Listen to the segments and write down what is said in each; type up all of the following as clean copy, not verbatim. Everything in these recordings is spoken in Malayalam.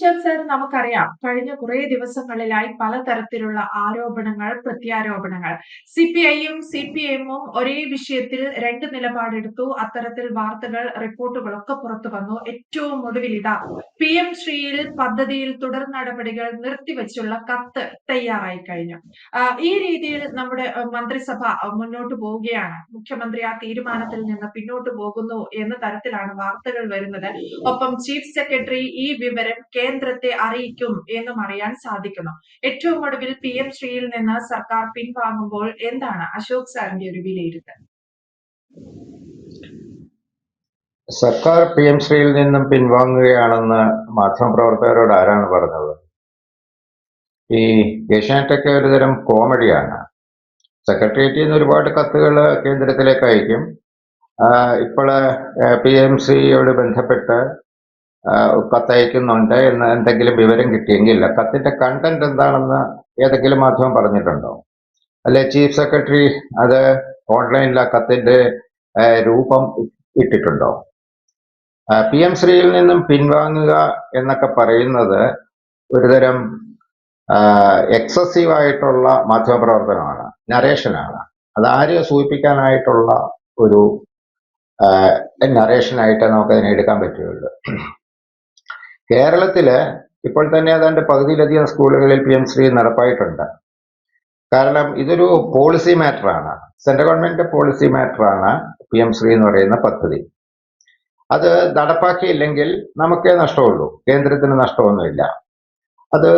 സർ നമുക്കറിയാം കഴിഞ്ഞ കുറേ ദിവസങ്ങളിലായി പലതരത്തിലുള്ള ആരോപണങ്ങൾ, പ്രത്യാരോപണങ്ങൾ. സിപിഐയും സിപിഎമ്മും ഒരേ വിഷയത്തിൽ രണ്ട് നിലപാടെടുത്തു. അത്തരത്തിൽ വാർത്തകൾ, റിപ്പോർട്ടുകളൊക്കെ പുറത്തു വന്നു. ഏറ്റവും ഒടുവിൽ ഇതാ PM ശ്രീയിൽ പദ്ധതിയിൽ തുടർ നടപടികൾ നിർത്തിവെച്ചുള്ള കത്ത് തയ്യാറായി കഴിഞ്ഞു. ഈ രീതിയിൽ നമ്മുടെ മന്ത്രിസഭ മുന്നോട്ട് പോവുകയാണ്. മുഖ്യമന്ത്രി ആ തീരുമാനത്തിൽ നിന്ന് പിന്നോട്ട് പോകുന്നു എന്ന തരത്തിലാണ് വാർത്തകൾ വരുന്നത്. ഒപ്പം ചീഫ് സെക്രട്ടറി ഈ വിവരം കേന്ദ്രത്തെ അറിയിക്കും എന്നും അറിയാൻ സാധിക്കുന്നു. ഏറ്റവും ഒടുവിൽ PM ശ്രീയിൽ നിന്ന് സർക്കാർ പിൻവാങ്ങുമ്പോൾ എന്താണ് അശോക് സാറിന്റെ ഒരു വിലയിരുത്തൽ? സർക്കാർ PM ശ്രീയിൽ നിന്നും പിൻവാങ്ങുകയാണെന്ന് മാധ്യമപ്രവർത്തകരോട് ആരാണ് പറഞ്ഞത്? ഈ ഏഷ്യാനെറ്റൊക്കെ ഒരുതരം കോമഡിയാണ്. സെക്രട്ടേറിയറ്റിൽ നിന്ന് ഒരുപാട് കത്തുകൾ കേന്ദ്രത്തിലേക്ക് അയക്കും. ഇപ്പോൾ PMCയോട് ബന്ധപ്പെട്ട് കത്തയക്കുന്നുണ്ട് എന്ന് എന്തെങ്കിലും വിവരം കിട്ടിയെങ്കിൽ കത്തിന്റെ കണ്ടന്റ് എന്താണെന്ന് ഏതെങ്കിലും മാധ്യമം പറഞ്ഞിട്ടുണ്ടോ? അല്ലെ ചീഫ് സെക്രട്ടറി അത് ഓൺലൈനിൽ ആ കത്തിന്റെ രൂപം ഇട്ടിട്ടുണ്ടോ? PM ശ്രീയിൽ നിന്നും പിൻവാങ്ങുക എന്നൊക്കെ പറയുന്നത് ഒരുതരം എക്സസീവ് ആയിട്ടുള്ള മാധ്യമപ്രവർത്തനമാണ്, നരേഷനാണ്. അതാരെ സൂചിപ്പിക്കാനായിട്ടുള്ള ഒരു നരേഷനായിട്ട് നമുക്കതിനെ എടുക്കാൻ പറ്റുകയുള്ളൂ. കേരളത്തില് ഇപ്പോൾ തന്നെ ഏതാണ്ട് പകുതിയിലധികം സ്കൂളുകളിൽ PM ശ്രീ നടപ്പായിട്ടുണ്ട്. കാരണം ഇതൊരു പോളിസി മാറ്ററാണ്, സെൻട്രൽ ഗവൺമെന്റ് പോളിസി മാറ്ററാണ് PM ശ്രീ എന്ന് പറയുന്ന പദ്ധതി. അത് നടപ്പാക്കിയില്ലെങ്കിൽ നമുക്കേ നഷ്ടമുള്ളൂ, കേന്ദ്രത്തിന് നഷ്ടമൊന്നുമില്ല. അത്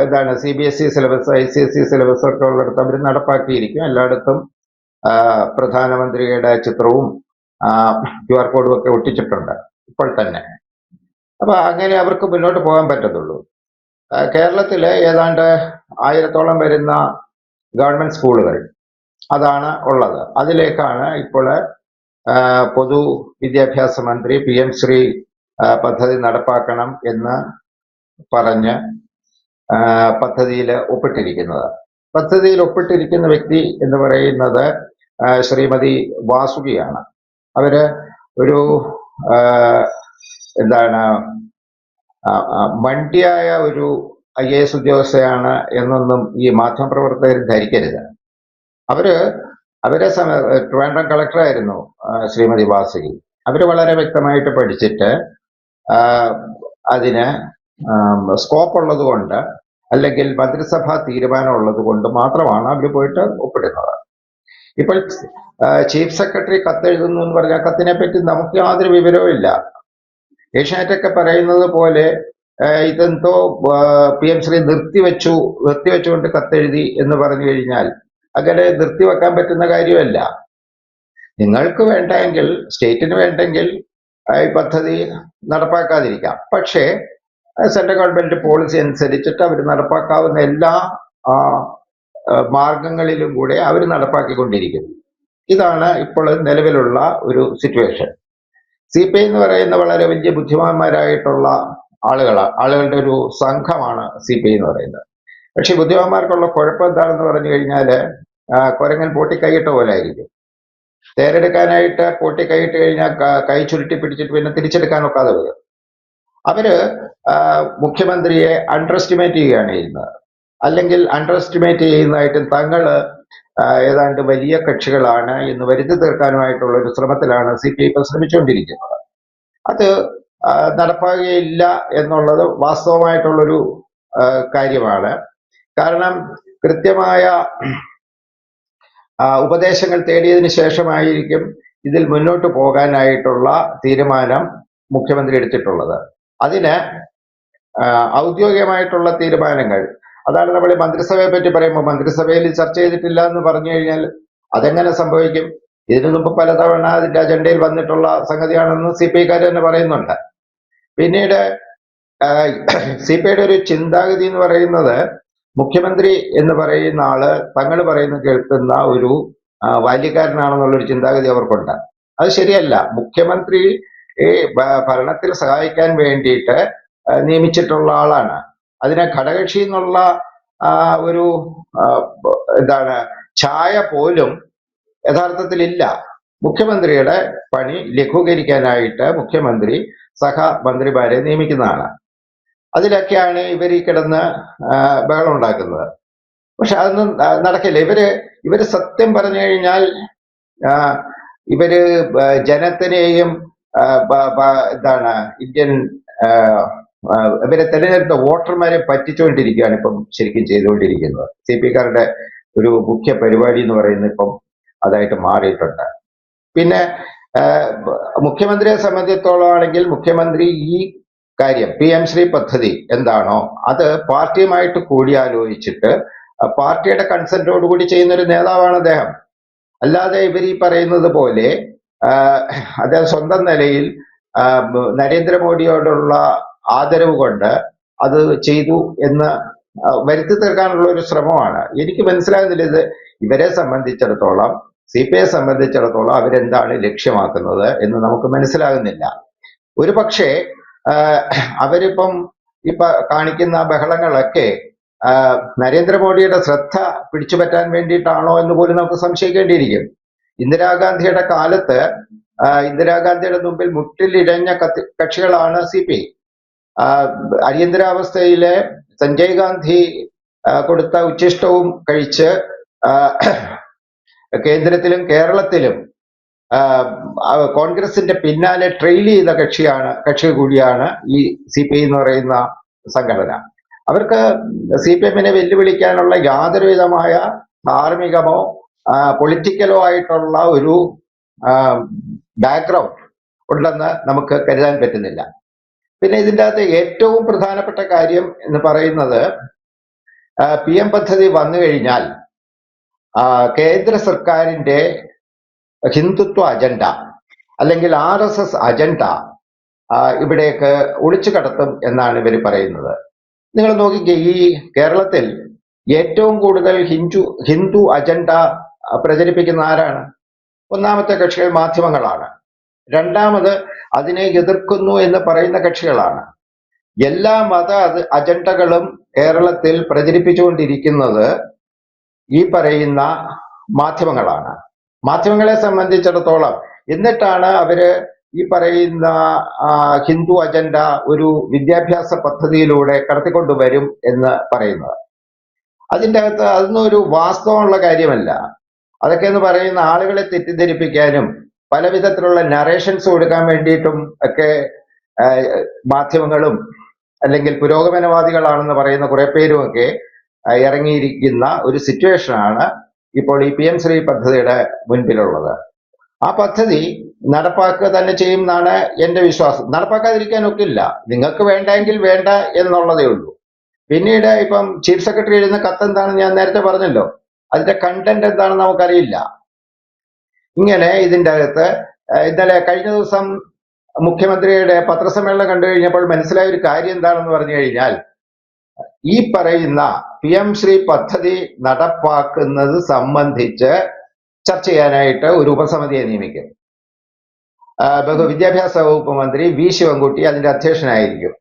എന്താണ് CBSE സിലബസ്, ICSE സിലബസ് ഒക്കെ ഉള്ളിടത്ത് അവർ നടപ്പാക്കിയിരിക്കും. എല്ലായിടത്തും പ്രധാനമന്ത്രിയുടെ ചിത്രവും QR കോഡും ഒക്കെ ഒട്ടിച്ചിട്ടുണ്ട് ഇപ്പോൾ തന്നെ. അപ്പൊ അങ്ങനെ അവർക്ക് മുന്നോട്ട് പോകാൻ പറ്റത്തുള്ളൂ. കേരളത്തിലെ ഏതാണ്ട് 1000-ഓളം വരുന്ന ഗവൺമെന്റ് സ്കൂളുകൾ അതാണ് ഉള്ളത്. അതിലേക്കാണ് ഇപ്പോൾ പൊതുവിദ്യാഭ്യാസ മന്ത്രി PM ശ്രീ പദ്ധതി നടപ്പാക്കണം എന്ന് പറഞ്ഞ് പദ്ധതിയിൽ ഒപ്പിട്ടിരിക്കുന്നത്. പദ്ധതിയിൽ ഒപ്പിട്ടിരിക്കുന്ന വ്യക്തി എന്ന് പറയുന്നത് ശ്രീമതി വാസുകിയാണ്. അവര് ഒരു എന്താണ് മണ്ടിയായ ഒരു IAS ഉദ്യോഗസ്ഥയാണ് എന്നൊന്നും ഈ മാധ്യമപ്രവർത്തകർ ധരിക്കരുത്. അവരെ ട്രിവാൻഡ്രം കളക്ടറായിരുന്നു ശ്രീമതി വാസുകി. അവര് വളരെ വ്യക്തമായിട്ട് പഠിച്ചിട്ട് അതിന് സ്കോപ്പ് ഉള്ളത് കൊണ്ട്, അല്ലെങ്കിൽ മന്ത്രിസഭാ തീരുമാനം ഉള്ളത് കൊണ്ട് മാത്രമാണ് അവർ പോയിട്ട് ഒപ്പിടുന്നത്. ഇപ്പോൾ ചീഫ് സെക്രട്ടറി കത്തെഴുതുന്നു എന്ന് പറഞ്ഞാൽ കത്തിനെ പറ്റി നമുക്ക് യാതൊരു വിവരവും ഇല്ല. ഏഷ്യാനെറ്റൊക്കെ പറയുന്നത് പോലെ ഇതെന്തോ PM ശ്രീ നിർത്തിവെച്ചുകൊണ്ട് കത്തെഴുതി എന്ന് പറഞ്ഞു കഴിഞ്ഞാൽ അങ്ങനെ നിർത്തിവെക്കാൻ പറ്റുന്ന കാര്യമല്ല. നിങ്ങൾക്ക് വേണ്ടെങ്കിൽ, സ്റ്റേറ്റിന് വേണ്ടെങ്കിൽ ഈ പദ്ധതി നടപ്പാക്കാതിരിക്കാം. പക്ഷേ സെൻട്രൽ ഗവൺമെന്റ് പോളിസി അനുസരിച്ചിട്ട് അവർ നടപ്പാക്കാവുന്ന എല്ലാ മാർഗങ്ങളിലും കൂടെ അവർ നടപ്പാക്കിക്കൊണ്ടിരിക്കുന്നു. ഇതാണ് ഇപ്പോൾ നിലവിലുള്ള ഒരു സിറ്റുവേഷൻ. CPI എന്ന് പറയുന്ന വളരെ വലിയ ബുദ്ധിമാന്മാരായിട്ടുള്ള ആളുകളുടെ ഒരു സംഘമാണ് CPI എന്ന് പറയുന്നത്. പക്ഷെ ബുദ്ധിമാന്മാർക്കുള്ള കുഴപ്പം എന്താണെന്ന് പറഞ്ഞു കഴിഞ്ഞാൽ കുരങ്ങൻ പൊട്ടി കൈയിട്ട പോലെ ആയിരിക്കും. തേരെടുക്കാനായിട്ട് പൊട്ടി കൈയിട്ട് കഴിഞ്ഞാൽ കൈ ചുരുട്ടി പിടിച്ചിട്ട് പിന്നെ തിരിച്ചെടുക്കാൻ ഒക്കാതെ വരും. അവര് മുഖ്യമന്ത്രിയെ അണ്ടർ എസ്റ്റിമേറ്റ് ചെയ്യുകയാണ് ചെയ്യുന്നത്. അല്ലെങ്കിൽ അണ്ടർ എസ്റ്റിമേറ്റ് ചെയ്യുന്നതായിട്ട് തങ്ങള് ഏതാണ്ട് വലിയ കക്ഷികളാണ് എന്ന് വരുത്തി തീർക്കാനുമായിട്ടുള്ള ഒരു ശ്രമത്തിലാണ് CPI ഇപ്പോൾ ശ്രമിച്ചുകൊണ്ടിരിക്കുന്നത്. അത് നടപ്പാകുകയില്ല എന്നുള്ളത് വാസ്തവമായിട്ടുള്ളൊരു കാര്യമാണ്. കാരണം കൃത്യമായ ഉപദേശങ്ങൾ തേടിയതിനു ശേഷമായിരിക്കും ഇതിൽ മുന്നോട്ട് പോകാനായിട്ടുള്ള തീരുമാനം മുഖ്യമന്ത്രി എടുത്തിട്ടുള്ളത്. അതിന് ഔദ്യോഗികമായിട്ടുള്ള തീരുമാനങ്ങൾ, അതാണ് നമ്മൾ മന്ത്രിസഭയെ പറ്റി പറയുമ്പോൾ മന്ത്രിസഭയിൽ ചർച്ച ചെയ്തിട്ടില്ല എന്ന് പറഞ്ഞു കഴിഞ്ഞാൽ അതെങ്ങനെ സംഭവിക്കും? ഇതിനു മുമ്പ് പലതവണ അതിന്റെ അജണ്ടയിൽ വന്നിട്ടുള്ള സംഗതിയാണെന്ന് CPI-ക്കാർ തന്നെ പറയുന്നുണ്ട്. പിന്നീട് CPI-യുടെ ഒരു ചിന്താഗതി എന്ന് പറയുന്നത്, മുഖ്യമന്ത്രി എന്ന് പറയുന്ന ആള് തങ്ങൾ പറയുന്ന കേൾക്കുന്ന ഒരു ബാല്യക്കാരനാണെന്നുള്ളൊരു ചിന്താഗതി അവർക്കുണ്ട്. അത് ശരിയല്ല. മുഖ്യമന്ത്രി ഭരണത്തിൽ സഹായിക്കാൻ വേണ്ടിയിട്ട് നിയമിച്ചിട്ടുള്ള ആളാണ്. അതിനെ ഘടകകക്ഷി എന്നുള്ള ഒരു ഛായ പോലും യഥാർത്ഥത്തിൽ ഇല്ല. മുഖ്യമന്ത്രിയുടെ പണി ലഘൂകരിക്കാനായിട്ട് മുഖ്യമന്ത്രി സഹമന്ത്രിമാരെ നിയമിക്കുന്നതാണ്. അതിലൊക്കെയാണ് ഇവർ ഈ കിടന്ന് ബഹളം ഉണ്ടാക്കുന്നത്. പക്ഷെ അതൊന്നും നടക്കില്ല. ഇവര് സത്യം പറഞ്ഞു കഴിഞ്ഞാൽ ഇവര് ജനത്തിനെയും എന്താണ് ഇന്ത്യൻ ഇവരെ തെരഞ്ഞെടുത്ത വോട്ടർമാരെ പറ്റിച്ചുകൊണ്ടിരിക്കുകയാണ് ഇപ്പം ശരിക്കും ചെയ്തുകൊണ്ടിരിക്കുന്നത്. CPക്കാരുടെ ഒരു മുഖ്യ പരിപാടി എന്ന് പറയുന്നത് ഇപ്പം അതായിട്ട് മാറിയിട്ടുണ്ട്. പിന്നെ മുഖ്യമന്ത്രിയെ സംബന്ധിച്ചിടത്തോളം ആണെങ്കിൽ മുഖ്യമന്ത്രി ഈ കാര്യം PM ശ്രീ പദ്ധതി എന്താണോ അത് പാർട്ടിയുമായിട്ട് കൂടിയാലോചിച്ചിട്ട് പാർട്ടിയുടെ കൺസെന്റോടുകൂടി ചെയ്യുന്ന ഒരു നേതാവാണ് അദ്ദേഹം. അല്ലാതെ ഇവർ ഈ പറയുന്നത് പോലെ അദ്ദേഹം സ്വന്തം നിലയിൽ നരേന്ദ്രമോദിയോടുള്ള ആദരവ് കൊണ്ട് അത് ചെയ്തു എന്ന് വരുത്തി തീർക്കാനുള്ള ഒരു ശ്രമമാണ്. എനിക്ക് മനസ്സിലാകുന്നില്ല ഇത് ഇവരെ സംബന്ധിച്ചിടത്തോളം, CPIയെ സംബന്ധിച്ചിടത്തോളം അവരെന്താണ് ലക്ഷ്യമാക്കുന്നത് എന്ന് നമുക്ക് മനസ്സിലാകുന്നില്ല. ഒരു പക്ഷേ അവരിപ്പം ഇപ്പൊ കാണിക്കുന്ന ബഹളങ്ങളൊക്കെ നരേന്ദ്രമോദിയുടെ ശ്രദ്ധ പിടിച്ചുപറ്റാൻ വേണ്ടിയിട്ടാണോ എന്ന് പോലും നമുക്ക് സംശയിക്കേണ്ടിയിരിക്കും. ഇന്ദിരാഗാന്ധിയുടെ കാലത്ത് ഇന്ദിരാഗാന്ധിയുടെ മുമ്പിൽ മുട്ടിലിഴഞ്ഞ കക്ഷികളാണ് CPI. അടിയന്തരാവസ്ഥയിലെ സഞ്ജയ് ഗാന്ധി കൊടുത്ത ഉച്ഛിഷ്ടവും കഴിച്ച് കേന്ദ്രത്തിലും കേരളത്തിലും കോൺഗ്രസിന്റെ പിന്നാലെ ട്രെയിൽ ചെയ്ത കക്ഷി കൂടിയാണ് ഈ CPI എന്ന് പറയുന്ന സംഘടന. അവർക്ക് CPMനെ വെല്ലുവിളിക്കാനുള്ള യാതൊരു വിധമായ ധാർമ്മികമോ പൊളിറ്റിക്കലോ ആയിട്ടുള്ള ഒരു ബാക്ക്ഗ്രൗണ്ട് ഉണ്ടെന്ന് നമുക്ക് കരുതാൻ പറ്റുന്നില്ല. പിന്നെ ഇതിൻ്റെ അകത്ത് ഏറ്റവും പ്രധാനപ്പെട്ട കാര്യം എന്ന് പറയുന്നത് PM പദ്ധതി വന്നു കഴിഞ്ഞാൽ കേന്ദ്ര സർക്കാരിന്റെ ഹിന്ദുത്വ അജണ്ട അല്ലെങ്കിൽ RSS അജണ്ട ഇവിടേക്ക് ഒളിച്ചു കടത്തും എന്നാണ് ഇവർ പറയുന്നത്. നിങ്ങൾ നോക്കിക്കേ, ഈ കേരളത്തിൽ ഏറ്റവും കൂടുതൽ ഹിന്ദു അജണ്ട പ്രചരിപ്പിക്കുന്ന ആരാണ്? ഒന്നാമത്തെ കക്ഷികൾ മാധ്യമങ്ങളാണ്. രണ്ടാമത് അതിനെ എതിർക്കുന്നു എന്ന് പറയുന്ന കക്ഷികളാണ്. എല്ലാ മത അജണ്ടകളും കേരളത്തിൽ പ്രചരിപ്പിച്ചുകൊണ്ടിരിക്കുന്നത് ഈ പറയുന്ന മാധ്യമങ്ങളാണ്. മാധ്യമങ്ങളെ സംബന്ധിച്ചിടത്തോളം എന്നിട്ടാണ് അവര് ഈ പറയുന്ന ഹിന്ദു അജണ്ട ഒരു വിദ്യാഭ്യാസ പദ്ധതിയിലൂടെ കടത്തിക്കൊണ്ടുവരും എന്ന് പറയുന്നത്. അതിൻ്റെ അകത്ത് അതൊന്നും ഒരു വാസ്തവമുള്ള കാര്യമല്ല. അതൊക്കെ എന്ന് പറയുന്ന ആളുകളെ തെറ്റിദ്ധരിപ്പിക്കാനും പല വിധത്തിലുള്ള നറേഷൻസ് കൊടുക്കാൻ വേണ്ടിയിട്ടും ഒക്കെ മാധ്യമങ്ങളും അല്ലെങ്കിൽ പുരോഗമനവാദികളാണെന്ന് പറയുന്ന കുറെ പേരുമൊക്കെ ഇറങ്ങിയിരിക്കുന്ന ഒരു സിറ്റുവേഷനാണ് ഇപ്പോൾ ഈ PM ശ്രീ പദ്ധതിയുടെ മുൻപിലുള്ളത്. ആ പദ്ധതി നടപ്പാക്കുക തന്നെ ചെയ്യും എന്നാണ് എൻ്റെ വിശ്വാസം. നടപ്പാക്കാതിരിക്കാനൊക്കില്ല. നിങ്ങൾക്ക് വേണ്ടെങ്കിൽ വേണ്ട എന്നുള്ളതേ ഉള്ളൂ. പിന്നീട് ഇപ്പം ചീഫ് സെക്രട്ടറി എഴുതുന്ന കത്ത് എന്താണെന്ന് ഞാൻ നേരത്തെ പറഞ്ഞല്ലോ, അതിന്റെ കണ്ടന്റ് എന്താണെന്ന് നമുക്കറിയില്ല. ഇങ്ങനെ ഇതിൻ്റെ അകത്ത് ഇന്നലെ കഴിഞ്ഞ ദിവസം മുഖ്യമന്ത്രിയുടെ പത്രസമ്മേളനം കണ്ടു കഴിഞ്ഞപ്പോൾ മനസ്സിലായ ഒരു കാര്യം എന്താണെന്ന് പറഞ്ഞു കഴിഞ്ഞാൽ, ഈ പറയുന്ന PM ശ്രീ പദ്ധതി നടപ്പാക്കുന്നത് സംബന്ധിച്ച് ചർച്ച ചെയ്യാനായിട്ട് ഒരു ഉപസമിതിയെ നിയമിക്കും. വിദ്യാഭ്യാസ വകുപ്പ് മന്ത്രി V ശിവൻകുട്ടി അതിന്റെ അധ്യക്ഷനായിരിക്കും.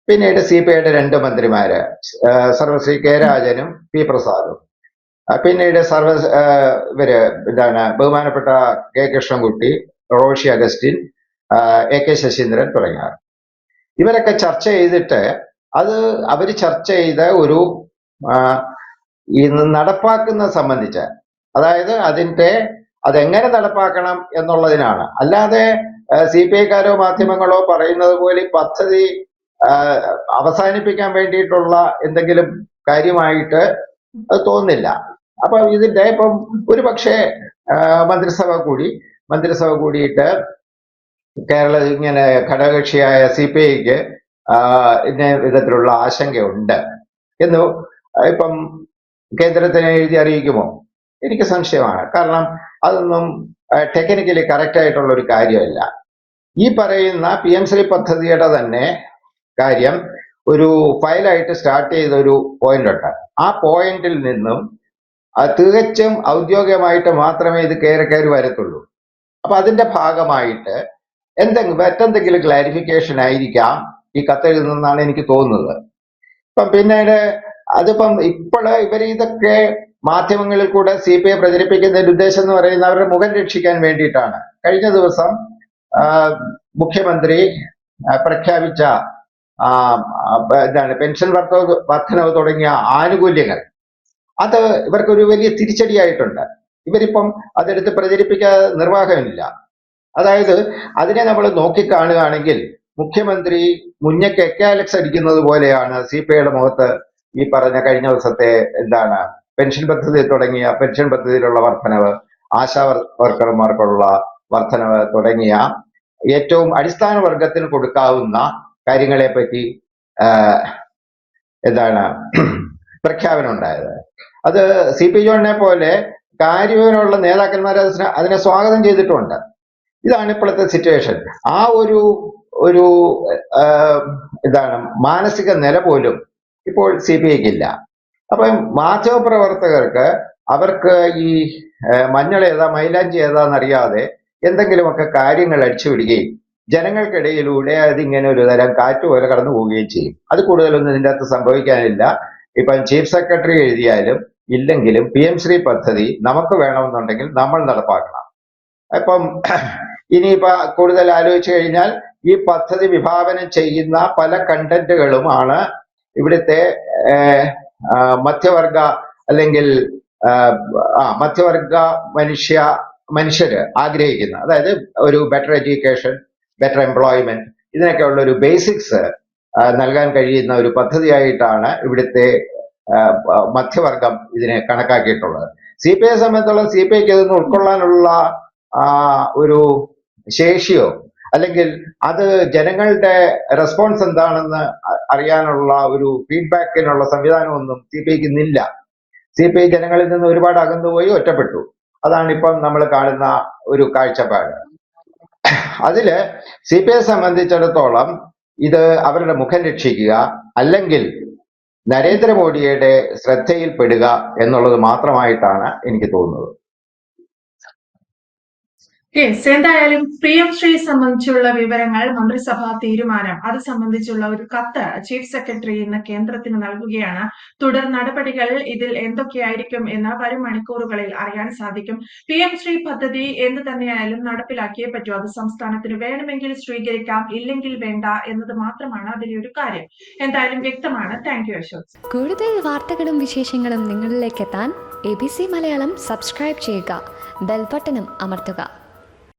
പിന്നീട് CPIയുടെ 2 മന്ത്രിമാര്, സർവശ്രീ K രാജനും P പ്രസാദും. പിന്നീട് ബഹുമാനപ്പെട്ട K കൃഷ്ണൻകുട്ടി, റോഷി അഗസ്റ്റിൻ, AK ശശീന്ദ്രൻ തുടങ്ങിയവർ. ഇവരൊക്കെ ചർച്ച ചെയ്തിട്ട് അവർ ചർച്ച ചെയ്ത ഒരു നടപ്പാക്കുന്ന സംബന്ധിച്ച്, അതായത് അതെങ്ങനെ നടപ്പാക്കണം എന്നുള്ളതിനാണ്. അല്ലാതെ CPIക്കാരോ മാധ്യമങ്ങളോ പറയുന്നത് പോലെ ഈ പദ്ധതി അവസാനിപ്പിക്കാൻ വേണ്ടിയിട്ടുള്ള എന്തെങ്കിലും കാര്യമായിട്ട് അത് തോന്നുന്നില്ല. അപ്പൊ ഇതിന്റെ ഇപ്പം ഒരു പക്ഷേ മന്ത്രിസഭ കൂടിയിട്ട് കേരള ഇങ്ങനെ ഘടകകക്ഷിയായ CPIക്ക് ഇന്ന വിധത്തിലുള്ള ആശങ്കയുണ്ട് എന്ന് ഇപ്പം കേന്ദ്രത്തിന് എഴുതി അറിയിക്കുമോ? എനിക്ക് സംശയമാണ്. കാരണം അതൊന്നും ടെക്നിക്കലി കറക്റ്റ് ആയിട്ടുള്ള ഒരു കാര്യമല്ല. ഈ പറയുന്ന PM ശ്രീ പദ്ധതിയുടെ തന്നെ കാര്യം ഒരു ഫയലായിട്ട് സ്റ്റാർട്ട് ചെയ്ത ഒരു പോയിന്റ് ഉണ്ട്. ആ പോയിന്റിൽ നിന്നും തികച്ചും ഔദ്യോഗികമായിട്ട് മാത്രമേ ഇത് കയറി വരത്തുള്ളൂ. അപ്പൊ അതിന്റെ ഭാഗമായിട്ട് മറ്റെന്തെങ്കിലും ക്ലാരിഫിക്കേഷൻ ആയിരിക്കാം ഈ കത്തെഴുതുന്നതാണ് എനിക്ക് തോന്നുന്നത്. ഇപ്പം പിന്നീട് അതിപ്പം ഇവർ ഇതൊക്കെ മാധ്യമങ്ങളിൽ കൂടെ CPI പ്രചരിപ്പിക്കുന്ന ഉദ്ദേശം എന്ന് പറയുന്നത് അവരുടെ മുഖം രക്ഷിക്കാൻ വേണ്ടിയിട്ടാണ്. കഴിഞ്ഞ ദിവസം മുഖ്യമന്ത്രി പ്രഖ്യാപിച്ച എന്താണ് പെൻഷൻ വർധനവ് തുടങ്ങിയ ആനുകൂല്യങ്ങൾ അത് ഇവർക്കൊരു വലിയ തിരിച്ചടിയായിട്ടുണ്ട്. ഇവരിപ്പം അതെടുത്ത് പ്രചരിപ്പിക്കാതെ നിർവാഹമില്ല. അതായത് അതിനെ നമ്മൾ നോക്കിക്കാണുകയാണെങ്കിൽ മുഖ്യമന്ത്രി മുന്നേക്ക് എക്കാലക്സ് അടിക്കുന്നത് പോലെയാണ് CPIയുടെ മുഖത്ത് ഈ പറഞ്ഞ കഴിഞ്ഞ ദിവസത്തെ എന്താണ് പെൻഷൻ പദ്ധതി തുടങ്ങിയ പെൻഷൻ പദ്ധതിയിലുള്ള വർധനവ്, ആശാ വർക്കർമാർക്കുള്ള വർധനവ് തുടങ്ങിയ ഏറ്റവും അടിസ്ഥാന വർഗത്തിന് കൊടുക്കാവുന്ന കാര്യങ്ങളെ പറ്റി എന്താണ് പ്രഖ്യാപനം ഉണ്ടായത്. അത് CP ജോണിനെ പോലെ കാര്യവിവരമുള്ള നേതാക്കന്മാർ അതിനെ സ്വാഗതം ചെയ്തിട്ടുണ്ട്. ഇതാണ് ഇപ്പോഴത്തെ സിറ്റുവേഷൻ. ആ ഒരു എന്താണ് മാനസിക നില പോലും ഇപ്പോൾ CPIക്ക് ഇല്ല. അപ്പം മാധ്യമപ്രവർത്തകർക്ക് അവർക്ക് ഈ മഞ്ഞൾ ഏതാ മൈലാഞ്ചി ഏതാന്നറിയാതെ എന്തെങ്കിലുമൊക്കെ കാര്യങ്ങൾ അടിച്ചുവിടുകയും ജനങ്ങൾക്കിടയിലൂടെ അതിങ്ങനെ ഒരു തരം കാറ്റ് പോലെ കടന്നു പോവുകയും ചെയ്യും. അത് കൂടുതലൊന്നും ഇതിൻ്റെ അകത്ത് സംഭവിക്കാനില്ല. ഇപ്പം ചീഫ് സെക്രട്ടറി എഴുതിയാലും ഇല്ലെങ്കിലും PM ശ്രീ പദ്ധതി നമുക്ക് വേണമെന്നുണ്ടെങ്കിൽ നമ്മൾ നടപ്പാക്കണം. ഇപ്പം ഇനിയിപ്പോ കൂടുതൽ ആലോചിച്ചു കഴിഞ്ഞാൽ ഈ പദ്ധതി വിഭാവനം ചെയ്യുന്ന പല കണ്ടന്റുകളുമാണ് ഇവിടുത്തെ മധ്യവർഗ അല്ലെങ്കിൽ മധ്യവർഗ മനുഷ്യര് ആഗ്രഹിക്കുന്ന, അതായത് ഒരു ബെറ്റർ എഡ്യൂക്കേഷൻ, ബെറ്റർ എംപ്ലോയ്മെന്റ്, ഇതിനൊക്കെ ഉള്ള ഒരു ബേസിക്സ് നൽകാൻ കഴിയുന്ന ഒരു പദ്ധതിയായിട്ടാണ് ഇവിടുത്തെ മധ്യവർഗം ഇതിനെ കണക്കാക്കിയിട്ടുള്ളത്. CPIയെ സംബന്ധിച്ചോളം CPIക്ക് ഇതൊന്നും ഉൾക്കൊള്ളാനുള്ള ഒരു ശേഷിയോ അല്ലെങ്കിൽ അത് ജനങ്ങളുടെ റെസ്പോൺസ് എന്താണെന്ന് അറിയാനുള്ള ഒരു ഫീഡ്ബാക്കിനുള്ള സംവിധാനമൊന്നും CPIക്ക് ഇന്നില്ല. CPI ജനങ്ങളിൽ നിന്ന് ഒരുപാട് അകന്നുപോയി ഒറ്റപ്പെട്ടു. അതാണ് ഇപ്പം നമ്മൾ കാണുന്ന ഒരു കാഴ്ചപ്പാട്. അതില് CPIയെ സംബന്ധിച്ചിടത്തോളം ഇത് അവരുടെ മുഖം രക്ഷിക്കുക അല്ലെങ്കിൽ നരേന്ദ്രമോദിയുടെ ശ്രദ്ധയിൽപ്പെടുക എന്നുള്ളത് മാത്രമായിട്ടാണ് എനിക്ക് തോന്നുന്നത്. യെസ്, എന്തായാലും PM ശ്രീ സംബന്ധിച്ചുള്ള വിവരങ്ങൾ, മന്ത്രിസഭാ തീരുമാനം, അത് സംബന്ധിച്ചുള്ള ഒരു കത്ത് ചീഫ് സെക്രട്ടറി ഇന്ന് കേന്ദ്രത്തിന് നൽകുകയാണ്. തുടർ നടപടികൾ ഇതിൽ എന്തൊക്കെയായിരിക്കും എന്ന് വരും മണിക്കൂറുകളിൽ അറിയാൻ സാധിക്കും. PM ശ്രീ പദ്ധതി എന്ത് തന്നെയായാലും നടപ്പിലാക്കിയേ പറ്റൂ. അത് സംസ്ഥാനത്തിന് വേണമെങ്കിൽ സ്വീകരിക്കാം, ഇല്ലെങ്കിൽ വേണ്ട എന്നത് മാത്രമാണ് അതിലെ ഒരു കാര്യം. എന്തായാലും വ്യക്തമാണ്. Thank you Ashok. കൂടുതൽ വാർത്തകളും വിശേഷങ്ങളും നിങ്ങളിലേക്ക് എത്താൻ ABC മലയാളം സബ്സ്ക്രൈബ് ചെയ്യുക, ബെൽ ബട്ടണും അമർത്തുക.